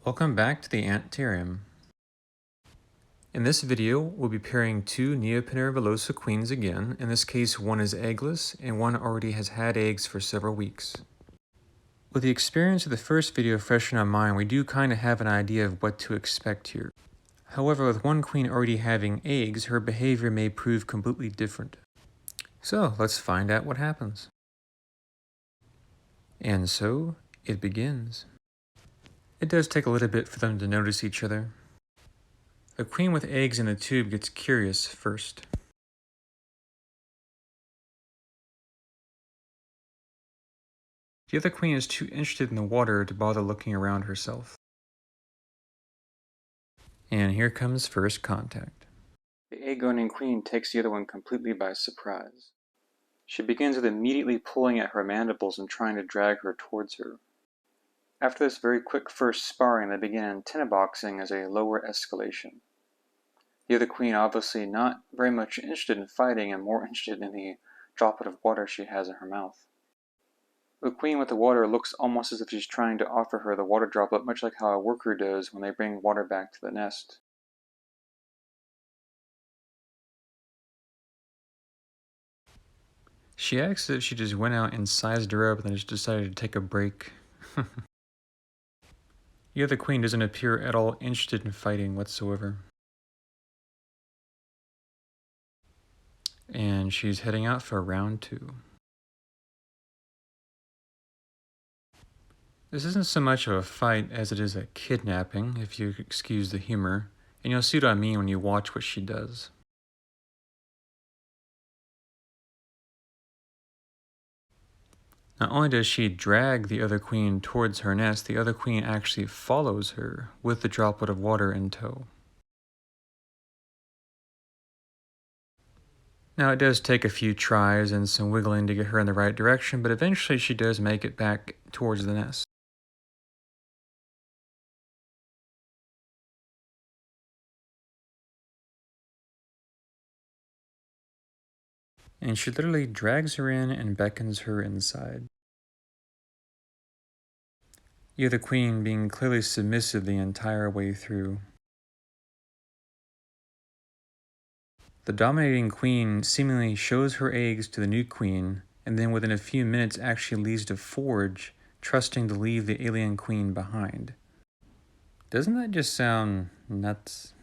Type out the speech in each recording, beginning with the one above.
Welcome back to the Ant-Tarium. In this video, we'll be pairing two Neoponera villosa queens again. In this case, one is eggless, and one already has had eggs for several weeks. With the experience of the first video fresh in our mind, we do kind of have an idea of what to expect here. However, with one queen already having eggs, her behavior may prove completely different. So, let's find out what happens. And so, it begins. It does take a little bit for them to notice each other. The queen with eggs in the tube gets curious first. The other queen is too interested in the water to bother looking around herself. And here comes first contact. The egg-owning queen takes the other one completely by surprise. She begins with immediately pulling at her mandibles and trying to drag her towards her. After this very quick first sparring, they begin antenna boxing as a lower escalation. The other queen obviously not very much interested in fighting and more interested in the droplet of water she has in her mouth. The queen with the water looks almost as if she's trying to offer her the water droplet, much like how a worker does when they bring water back to the nest. She acts as if she just went out and sized her up and then just decided to take a break. The other queen doesn't appear at all interested in fighting whatsoever. And she's heading out for round 2. This isn't so much of a fight as it is a kidnapping, if you excuse the humor, and you'll see what I mean when you watch what she does. Not only does she drag the other queen towards her nest, the other queen actually follows her with the droplet of water in tow. Now it does take a few tries and some wiggling to get her in the right direction, but eventually she does make it back towards the nest. And she literally drags her in and beckons her inside. The other queen being clearly submissive the entire way through. The dominating queen seemingly shows her eggs to the new queen, and then within a few minutes actually leaves to forage, trusting to leave the alien queen behind. Doesn't that just sound nuts?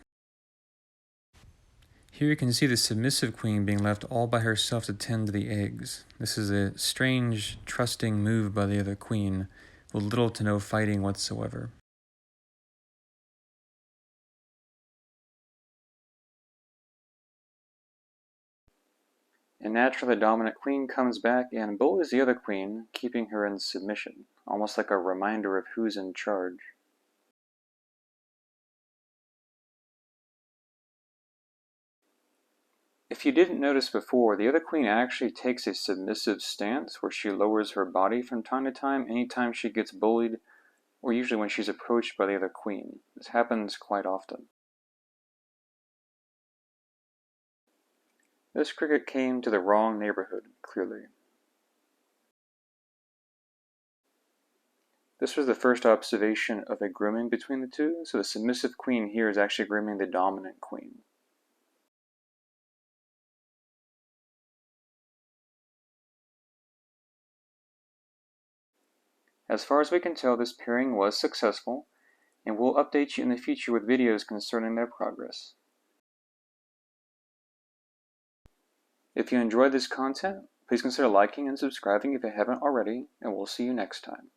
Here you can see the submissive queen being left all by herself to tend to the eggs. This is a strange, trusting move by the other queen, with little to no fighting whatsoever. And naturally the dominant queen comes back and bullies the other queen, keeping her in submission, almost like a reminder of who's in charge. If you didn't notice before, the other queen actually takes a submissive stance where she lowers her body from time to time anytime she gets bullied, or usually when she's approached by the other queen. This happens quite often. This cricket came to the wrong neighborhood, clearly. This was the first observation of a grooming between the two, so the submissive queen here is actually grooming the dominant queen. As far as we can tell, this pairing was successful, and we'll update you in the future with videos concerning their progress. If you enjoyed this content, please consider liking and subscribing if you haven't already, and we'll see you next time.